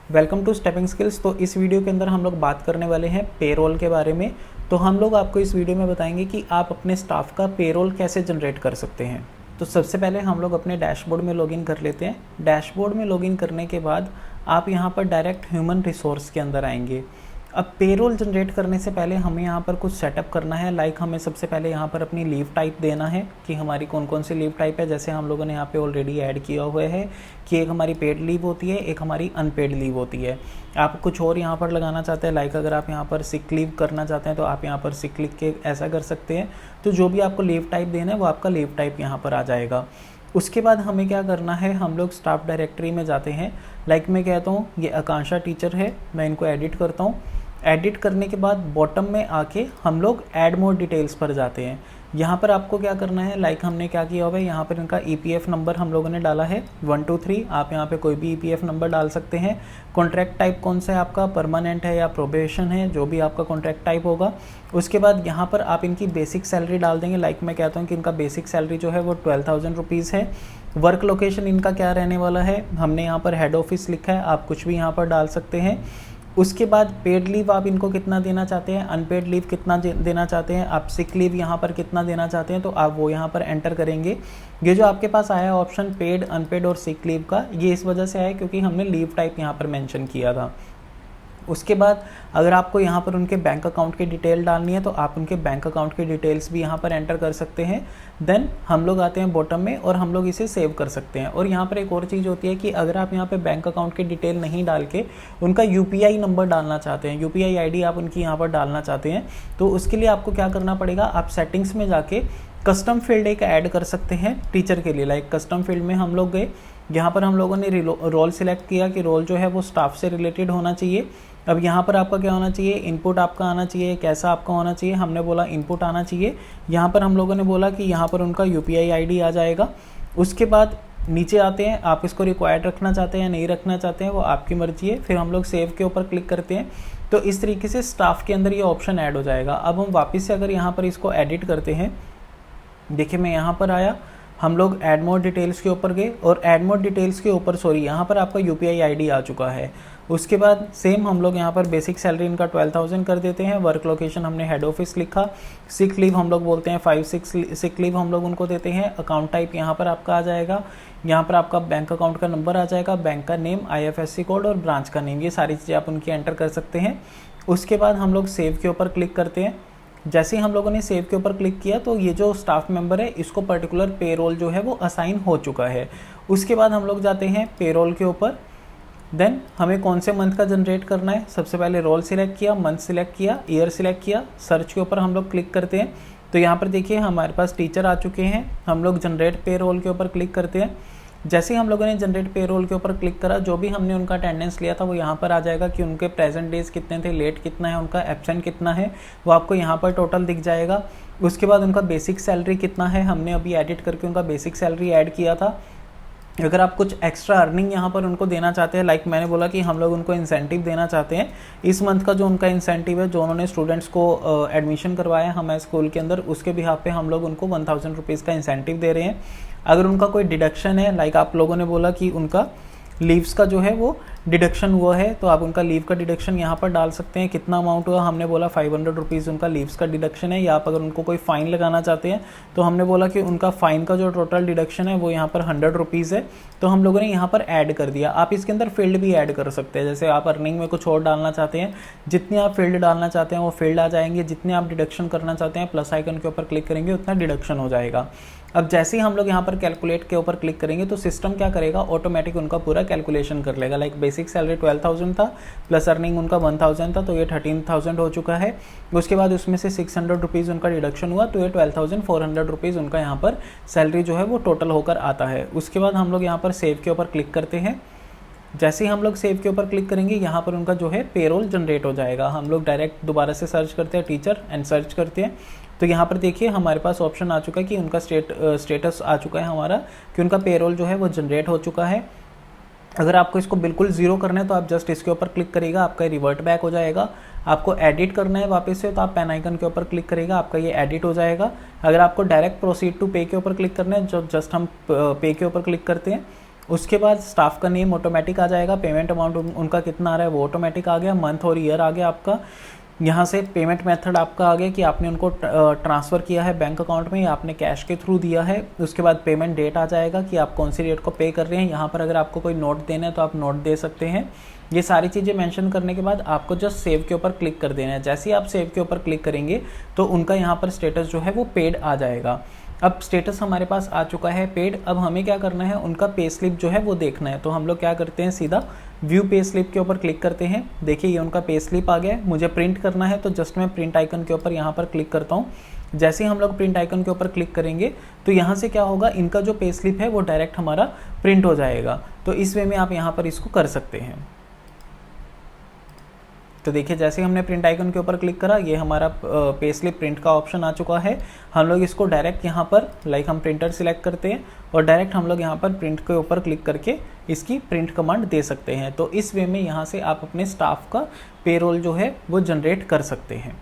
Welcome to stepping skills. तो इस video के अंदर हम लोग बात करने वाले हैं पेरोल के बारे में। तो हम लोग आपको इस वीडियो में बताएंगे कि आप अपने स्टाफ का पेरोल कैसे जनरेट कर सकते हैं। तो सबसे पहले हम लोग अपने डैशबोर्ड में लॉगिन कर लेते हैं। डैशबोर्ड में लॉगिन करने के बाद आप यहाँ पर डायरेक्ट ह्यूमन रिसोर्स के अंदर आएंगे। अब पेरोल जनरेट करने से पहले हमें यहाँ पर कुछ सेटअप करना है। लाइक हमें सबसे पहले यहाँ पर अपनी लीव टाइप देना है कि हमारी कौन कौन सी लीव टाइप है। जैसे हम लोगों ने यहाँ पे ऑलरेडी ऐड किया हुआ है कि एक हमारी पेड लीव होती है, एक हमारी अनपेड लीव होती है। आप कुछ और यहाँ पर लगाना चाहते हैं, लाइक अगर आप यहाँ पर सिक लीव करना चाहते हैं तो आप यहाँ पर सिक लिख के ऐसा कर सकते हैं। तो जो भी आपको लीव टाइप देना है वो आपका लीव टाइप यहाँ पर आ जाएगा। उसके बाद हमें क्या करना है, हम लोग स्टाफ डायरेक्टरी में जाते हैं। लाइक मैं कहता हूँ ये आकांक्षा टीचर है, मैं इनको एडिट करता हूँ। एडिट करने के बाद बॉटम में आके हम लोग ऐड मोर डिटेल्स पर जाते हैं। यहाँ पर आपको क्या करना है, लाइक हमने क्या किया हुआ है, यहाँ पर इनका ईपीएफ नंबर हम लोगों ने डाला है 123। आप यहाँ पे कोई भी ईपीएफ नंबर डाल सकते हैं। कॉन्ट्रैक्ट टाइप कौन सा है आपका, परमानेंट है या प्रोबेशन है, जो भी आपका कॉन्ट्रैक्ट टाइप होगा। उसके बाद यहाँ पर आप इनकी बेसिक सैलरी डाल देंगे। लाइक मैं कहता हूँ कि इनका बेसिक सैलरी जो है वो 12,000 रुपीज़ है। वर्क लोकेशन इनका क्या रहने वाला है, हमने यहाँ पर हेड ऑफिस लिखा है, आप कुछ भी यहाँ पर डाल सकते हैं। उसके बाद पेड लीव आप इनको कितना देना चाहते हैं, अनपेड लीव कितना देना चाहते हैं, आप सिक लीव यहाँ पर कितना देना चाहते हैं, तो आप वो यहाँ पर एंटर करेंगे। ये जो आपके पास आया ऑप्शन पेड, अनपेड और सिक लीव का, ये इस वजह से आया क्योंकि हमने लीव टाइप यहाँ पर मेंशन किया था। उसके बाद अगर आपको यहाँ पर उनके बैंक अकाउंट की डिटेल डालनी है तो आप उनके बैंक अकाउंट की डिटेल्स भी यहाँ पर एंटर कर सकते हैं। देन हम लोग आते हैं बॉटम में और हम लोग इसे सेव कर सकते हैं। और यहाँ पर एक और चीज़ होती है कि अगर आप यहाँ पे बैंक अकाउंट की डिटेल नहीं डाल के उनका यूपीआई नंबर डालना चाहते हैं, यूपीआई आईडी आप उनकी यहाँ पर डालना चाहते हैं, तो उसके लिए आपको क्या करना पड़ेगा, आप सेटिंग्स में जाके कस्टम फील्ड एक ऐड कर सकते हैं टीचर के लिए। लाइक कस्टम फील्ड में हम लोग गए, यहाँ पर हम लोगों ने रोल सिलेक्ट किया कि रोल जो है वो स्टाफ से रिलेटेड होना चाहिए। अब यहाँ पर आपका क्या होना चाहिए, इनपुट आपका आना चाहिए, कैसा आपका होना चाहिए, हमने बोला इनपुट आना चाहिए। यहाँ पर हम लोगों ने बोला कि यहाँ पर उनका यूपीआई आईडी आ जाएगा। उसके बाद नीचे आते हैं, आप इसको रिक्वायर्ड रखना चाहते हैं या नहीं रखना चाहते हैं वो आपकी मर्जी है। फिर हम लोग सेव के ऊपर क्लिक करते हैं तो इस तरीके से स्टाफ के अंदर ये ऑप्शन ऐड हो जाएगा। अब हम वापस से अगर यहाँ पर इसको एडिट करते हैं, देखिए मैं यहाँ पर आया, हम लोग ऐड मोर डिटेल्स के ऊपर गए और ऐड मोर डिटेल्स के ऊपर यहाँ पर आपका यूपीआई आईडी आ चुका है। उसके बाद सेम हम लोग यहाँ पर बेसिक सैलरी इनका 12,000 कर देते हैं। वर्क लोकेशन हमने हेड ऑफिस लिखा। सिक लीव हम लोग बोलते हैं 5-6 सिक लीव हम लोग उनको देते हैं। अकाउंट टाइप यहाँ पर आपका आ जाएगा, यहाँ पर आपका बैंक अकाउंट का नंबर आ जाएगा, बैंक का नेम, IFSC कोड और ब्रांच का नेम, ये सारी चीज़ें आप उनकी एंटर कर सकते हैं। उसके बाद हम लोग सेव के ऊपर क्लिक करते हैं। जैसे ही हम लोगों ने सेव के ऊपर क्लिक किया तो ये जो स्टाफ मेंबर है इसको पर्टिकुलर पेरोल जो है वो असाइन हो चुका है। उसके बाद हम लोग जाते हैं पेरोल के ऊपर। देन हमें कौन से मंथ का जनरेट करना है, सबसे पहले रोल सिलेक्ट किया, मंथ सिलेक्ट किया, ईयर सिलेक्ट किया, सर्च के ऊपर हम लोग क्लिक करते हैं। तो यहाँ पर देखिए हमारे पास टीचर आ चुके हैं। हम लोग जनरेट पेरोल के ऊपर क्लिक करते हैं। जैसे ही हम लोगों ने जनरेट पेरोल के ऊपर क्लिक करा, जो भी हमने उनका अटेंडेंस लिया था वो यहाँ पर आ जाएगा कि उनके प्रेजेंट डेज कितने थे, लेट कितना है, उनका एब्सेंट कितना है, वो आपको यहाँ पर टोटल दिख जाएगा। उसके बाद उनका बेसिक सैलरी कितना है, हमने अभी एडिट करके उनका बेसिक सैलरी ऐड किया था। अगर आप कुछ एक्स्ट्रा अर्निंग यहाँ पर उनको देना चाहते हैं, लाइक मैंने बोला कि हम लोग उनको इंसेंटिव देना चाहते हैं, इस मंथ का जो उनका इंसेंटिव है, जो उन्होंने स्टूडेंट्स को एडमिशन करवाया हमारे स्कूल के अंदर, उसके बिहाफ पे हम लोग उनको 1,000 रुपीज़ का इंसेंटिव दे रहे हैं। अगर उनका कोई डिडक्शन है, लाइक आप लोगों ने बोला कि उनका लीव्स का जो है वो डिडक्शन हुआ है, तो आप उनका लीव का डिडक्शन यहाँ पर डाल सकते हैं। कितना अमाउंट हुआ, हमने बोला 500 रुपीज़ उनका लीव्स का डिडक्शन है। या आप अगर उनको कोई फ़ाइन लगाना चाहते हैं तो हमने बोला कि उनका फ़ाइन का जो टोटल डिडक्शन है वो यहाँ पर 100 रुपीज़ है। तो हम लोगों ने यहाँ पर ऐड कर दिया। आप इसके अंदर फील्ड भी ऐड कर सकते हैं, जैसे आप अर्निंग में कुछ और डालना चाहते हैं, जितने आप फील्ड डालना चाहते हैं वो फील्ड आ जाएंगे, जितने आप डिडक्शन करना चाहते हैं प्लस आइकन के ऊपर क्लिक करेंगे उतना डिडक्शन हो जाएगा। अब जैसे ही हम लोग यहाँ पर कैलकुलेट के ऊपर क्लिक करेंगे तो सिस्टम क्या करेगा, ऑटोमेटिक उनका पूरा कैलकुलेशन कर लेगा। लाइक बेसिक सैलरी 12,000 था, प्लस अर्निंग उनका 1,000 था, तो ये 13,000 हो चुका है। उसके बाद उसमें से 600 रुपीज़ उनका डिडक्शन हुआ, तो ये 12,400 रुपीज़ उनका यहाँ पर सैलरी जो है वो टोटल होकर आता है। उसके बाद हम लोग यहाँ पर सेव के ऊपर क्लिक करते हैं। जैसे ही हम लोग सेव के ऊपर क्लिक करेंगे यहाँ पर उनका जो है पेरोल जनरेट हो जाएगा। हम लोग डायरेक्ट दोबारा से सर्च करते हैं टीचर एंड सर्च करते हैं, तो यहाँ पर देखिए हमारे पास ऑप्शन आ चुका है कि उनका स्टेटस आ चुका है हमारा कि उनका पेरोल जो है वो जनरेट हो चुका है। अगर आपको इसको बिल्कुल ज़ीरो करना है तो आप जस्ट इसके ऊपर क्लिक करिएगा, आपका रिवर्ट बैक हो जाएगा। आपको एडिट करना है वापस से तो आप पेन आइकन के ऊपर क्लिक करिएगा, आपका ये एडिट हो जाएगा। अगर आपको डायरेक्ट प्रोसीड टू पे के ऊपर क्लिक करना है, जो जस्ट हम पे के ऊपर क्लिक करते हैं, उसके बाद स्टाफ का नेम ऑटोमेटिक आ जाएगा, पेमेंट अमाउंट उनका कितना आ रहा है वो ऑटोमेटिक आ गया, मंथ और ईयर आ गया आपका। यहाँ से पेमेंट मेथड आपका आ गया कि आपने उनको ट्रांसफ़र किया है बैंक अकाउंट में या आपने कैश के थ्रू दिया है। उसके बाद पेमेंट डेट आ जाएगा कि आप कौन सी डेट को पे कर रहे हैं। यहाँ पर अगर आपको कोई नोट देना है तो आप नोट दे सकते हैं। ये सारी चीज़ें मेंशन करने के बाद आपको जस्ट सेव के ऊपर क्लिक कर देना है। जैसे ही आप सेव के ऊपर क्लिक करेंगे तो उनका यहाँ पर स्टेटस जो है वो पेड आ जाएगा। अब स्टेटस हमारे पास आ चुका है पेड। अब हमें क्या करना है, उनका पे स्लिप जो है वो देखना है। तो हम लोग क्या करते हैं, सीधा व्यू पे स्लिप के ऊपर क्लिक करते हैं। देखिए ये उनका पे स्लिप आ गया है। मुझे प्रिंट करना है तो जस्ट मैं प्रिंट आइकन के ऊपर यहाँ पर क्लिक करता हूँ। जैसे ही हम लोग प्रिंट आइकन के ऊपर क्लिक करेंगे तो यहाँ से क्या होगा, इनका जो पे स्लिप है वो डायरेक्ट हमारा प्रिंट हो जाएगा। तो इस वे में आप यहाँ पर इसको कर सकते हैं। तो देखिए जैसे हमने प्रिंट आइकन के ऊपर क्लिक करा, ये हमारा पे स्लिप प्रिंट का ऑप्शन आ चुका है। हम लोग इसको डायरेक्ट यहाँ पर हम प्रिंटर सिलेक्ट करते हैं और डायरेक्ट हम लोग यहाँ पर प्रिंट के ऊपर क्लिक करके इसकी प्रिंट कमांड दे सकते हैं। तो इस वे में यहाँ से आप अपने स्टाफ का पेरोल जो है वो जनरेट कर सकते हैं।